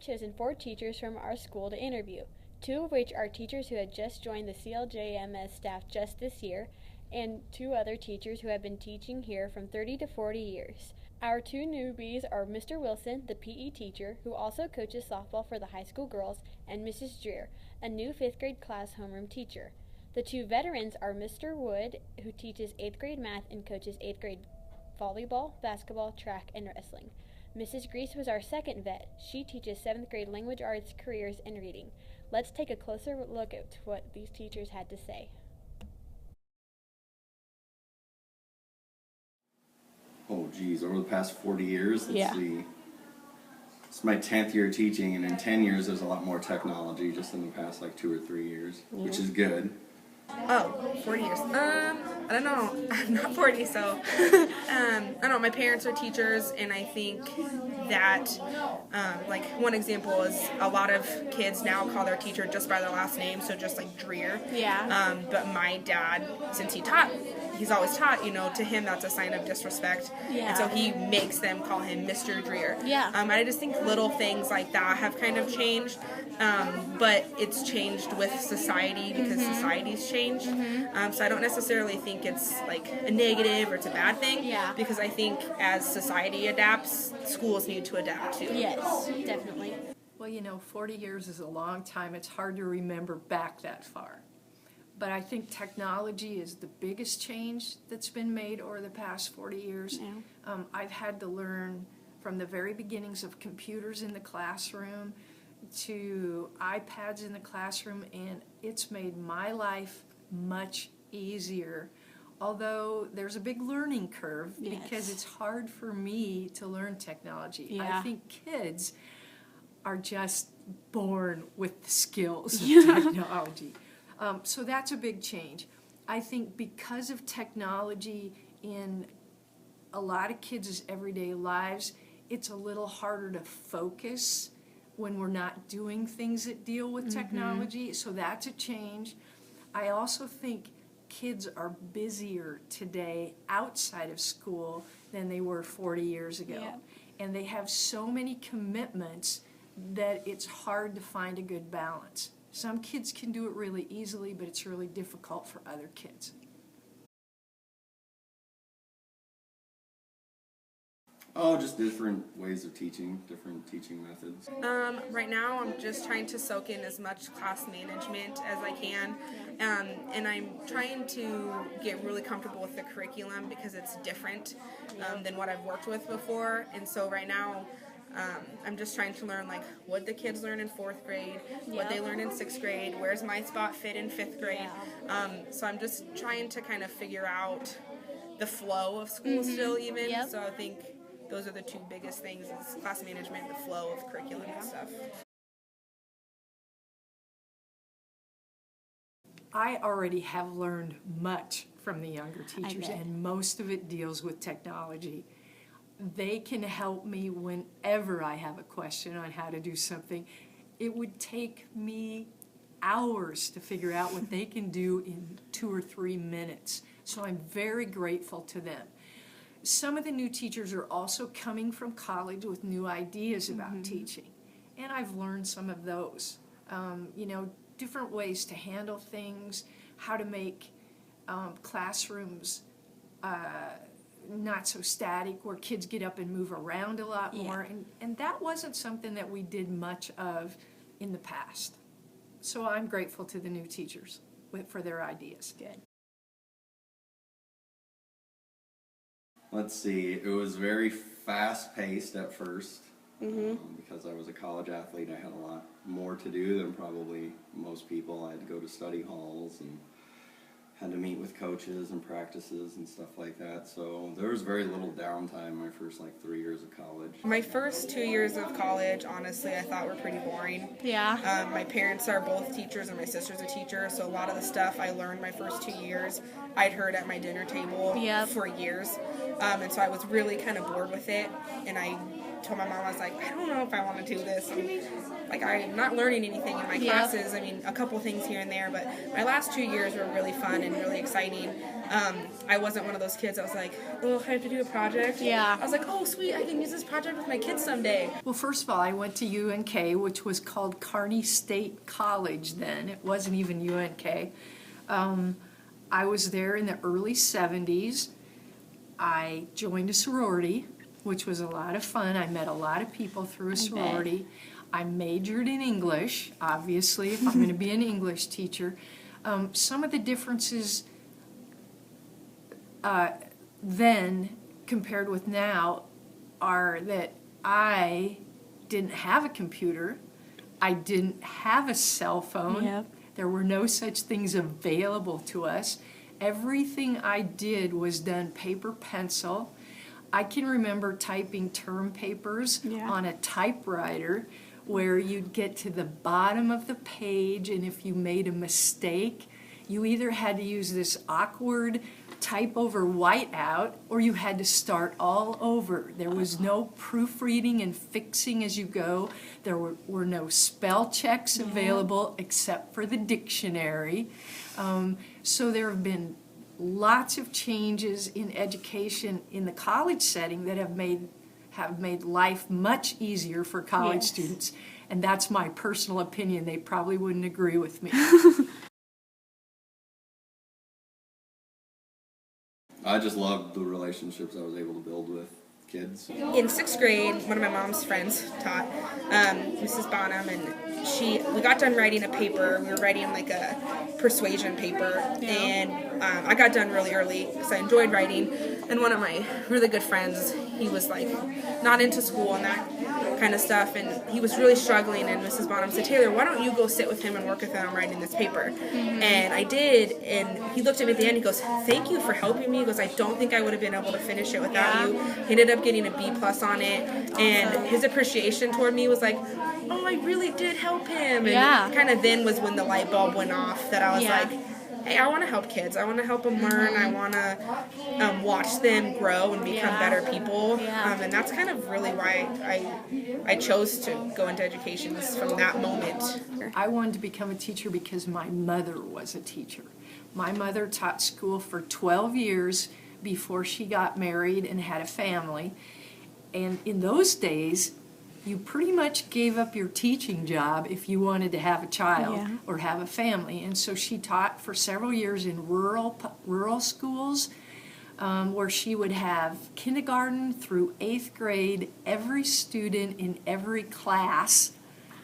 chosen 4 teachers from our school to interview, 2 of which are teachers who had just joined the CLJMS staff just this year, and 2 other teachers who have been teaching here from 30 to 40 years. Our 2 newbies are Mr. Wilson, the PE teacher, who also coaches softball for the high school girls, and Mrs. Dreer, a new 5th grade class homeroom teacher. The 2 veterans are Mr. Wood, who teaches 8th grade math and coaches 8th grade volleyball, basketball, track, and wrestling. Mrs. Grease was our 2nd vet. She teaches 7th grade language arts, careers, and reading. Let's take a closer look at what these teachers had to say. Oh geez, over the past 40 years, let's see. It's my 10th year teaching, and in 10 years there's a lot more technology just in the past like 2 or 3 years, which is good. Oh, 40 years. I don't know. I'm not 40, so I don't know. My parents are teachers, and I think that like one example is a lot of kids now call their teacher just by their last name, so just like Dreer. Yeah. But my dad, since he's always taught, to him that's a sign of disrespect. Yeah. And so he makes them call him Mr. Dreer. Yeah. I just think little things like that have kind of changed, but it's changed with society because society's changed. So I don't necessarily think it's like a negative or it's a bad thing. Yeah. Because I think as society adapts, schools need to adapt too. Yes, definitely. Well, 40 years is a long time. It's hard to remember back that far. But I think technology is the biggest change that's been made over the past 40 years. Yeah. I've had to learn from the very beginnings of computers in the classroom to iPads in the classroom, and it's made my life much easier. Although there's a big learning curve because it's hard for me to learn technology. Yeah. I think kids are just born with the skills of technology. So that's a big change. I think because of technology in a lot of kids' everyday lives, it's a little harder to focus when we're not doing things that deal with technology. So that's a change. I also think kids are busier today outside of school than they were 40 years ago. Yeah. And they have so many commitments that it's hard to find a good balance. Some kids can do it really easily, but it's really difficult for other kids. Oh, just different ways of teaching, different teaching methods. Right now I'm just trying to soak in as much class management as I can, and I'm trying to get really comfortable with the curriculum because it's different than what I've worked with before. And so right now I'm just trying to learn like what the kids learn in 4th grade, what they learn in 6th grade, where's my spot fit in 5th grade. So I'm just trying to kind of figure out the flow of school still even. So I think those are the 2 biggest things, is class management, the flow of curriculum and stuff. I already have learned much from the younger teachers, and most of it deals with technology. They can help me whenever I have a question on how to do something. It would take me hours to figure out what they can do in 2 or 3 minutes. So I'm very grateful to them. Some of the new teachers are also coming from college with new ideas about teaching, and I've learned some of those. Different ways to handle things, how to make classrooms not so static, where kids get up and move around a lot more, and that wasn't something that we did much of in the past. So I'm grateful to the new teachers for their ideas. Good. Let's see, it was very fast-paced at first. Because I was a college athlete, I had a lot more to do than probably most people. I had to go to study halls and had to meet with coaches and practices and stuff like that. So there was very little downtime my first 3 years of college. My first 2 years of college, honestly, I thought were pretty boring. Yeah. My parents are both teachers and my sister's a teacher, so a lot of the stuff I learned my first 2 years, I'd heard at my dinner table for years. And so I was really kind of bored with it, and I told my mom, I was like, I don't know if I want to do this. I'm not learning anything in my classes. I mean, a couple things here and there, but my last 2 years were really fun, and really exciting. I wasn't one of those kids that was like, oh, I have to do a project. Yeah. I was like, oh, sweet, I can use this project with my kids someday. Well, first of all, I went to UNK, which was called Kearney State College then. It wasn't even UNK. I was there in the early 70s. I joined a sorority, which was a lot of fun. I met a lot of people through a sorority. I majored in English, obviously, if I'm going to be an English teacher. Some of the differences then compared with now are that I didn't have a computer. I didn't have a cell phone. Yep. There were no such things available to us. Everything I did was done paper pencil. I can remember typing term papers on a typewriter where you'd get to the bottom of the page, and if you made a mistake, you either had to use this awkward type over whiteout, or you had to start all over. There was no proofreading and fixing as you go. There were no spell checks available except for the dictionary. So there have been lots of changes in education in the college setting that have made life much easier for college students. And that's my personal opinion. They probably wouldn't agree with me. I just loved the relationships I was able to build with kids. In 6th grade, one of my mom's friends taught, Mrs. Bonham, and we got done writing a paper. We were writing like a persuasion paper, and I got done really early because I enjoyed writing. And one of my really good friends, he was like not into school and that kind of stuff, and he was really struggling, and Mrs. Bonham said, Taylor, why don't you go sit with him and work with him on writing this paper? And I did, and he looked at me at the end, he goes, thank you for helping me. He goes, I don't think I would have been able to finish it without you. He ended up getting a B+ on it, and his appreciation toward me was like, oh, I really did help him. And kind of then was when the light bulb went off, that I was like, hey, I want to help kids. I want to help them learn. I want to watch them grow and become better people. And that's kind of really why I chose to go into education, is from that moment. I wanted to become a teacher because my mother was a teacher. My mother taught school for 12 years before she got married and had a family. And in those days, you pretty much gave up your teaching job if you wanted to have a child or have a family. And so she taught for several years in rural schools, where she would have kindergarten through 8th grade, every student in every class,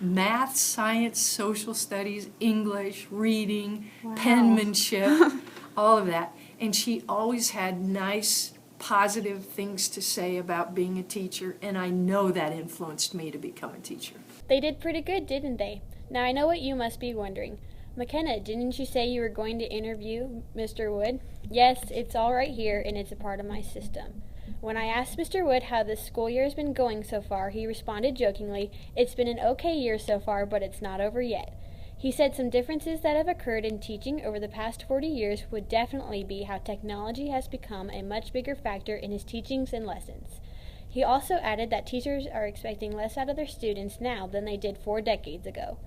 math, science, social studies, English, reading, penmanship, all of that. And she always had nice, positive things to say about being a teacher, and I know that influenced me to become a teacher. They did pretty good, didn't they? Now I know what you must be wondering. McKenna, didn't you say you were going to interview Mr. Wood? Yes, it's all right here, and it's a part of my system. When I asked Mr. Wood how this school year has been going so far, he responded jokingly, it's been an okay year so far, but it's not over yet. He said some differences that have occurred in teaching over the past 40 years would definitely be how technology has become a much bigger factor in his teachings and lessons. He also added that teachers are expecting less out of their students now than they did 4 decades ago.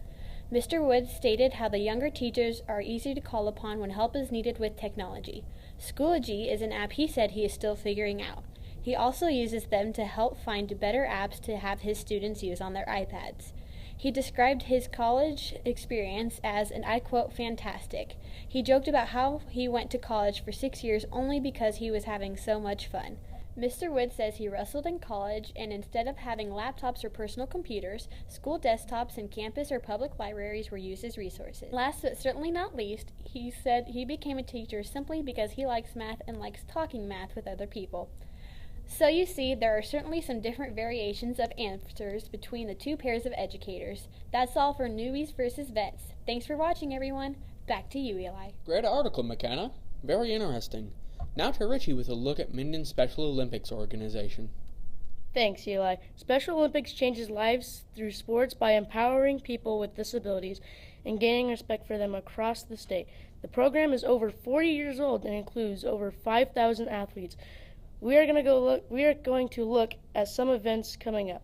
Mr. Woods stated how the younger teachers are easy to call upon when help is needed with technology. Schoology is an app he said he is still figuring out. He also uses them to help find better apps to have his students use on their iPads. He described his college experience as, and I quote, fantastic. He joked about how he went to college for 6 years only because he was having so much fun. Mr. Wood says he wrestled in college, and instead of having laptops or personal computers, school desktops and campus or public libraries were used as resources. Last but certainly not least, he said he became a teacher simply because he likes math and likes talking math with other people. So you see, there are certainly some different variations of answers between the two pairs of educators. That's all for newbies versus vets. Thanks for watching, everyone. Back to you, Eli. Great article, McKenna. Very interesting. Now to Richie with a look at Minden's Special Olympics organization. Thanks, Eli. Special Olympics changes lives through sports by empowering people with disabilities and gaining respect for them across the state. The program is over 40 years old and includes over 5,000 athletes. We are going to look at some events coming up.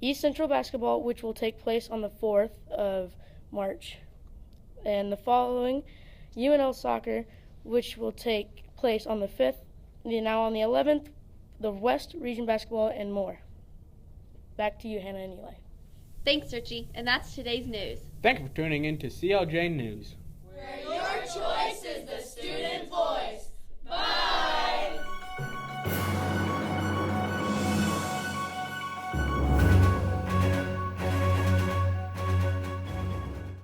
East Central Basketball, which will take place on the 4th of March. And the following, UNL Soccer, which will take place on the 5th, now on the 11th, the West Region Basketball, and more. Back to you, Hannah and Eli. Thanks, Richie. And that's today's news. Thank you for tuning in to CLJ News. Where your choice is the student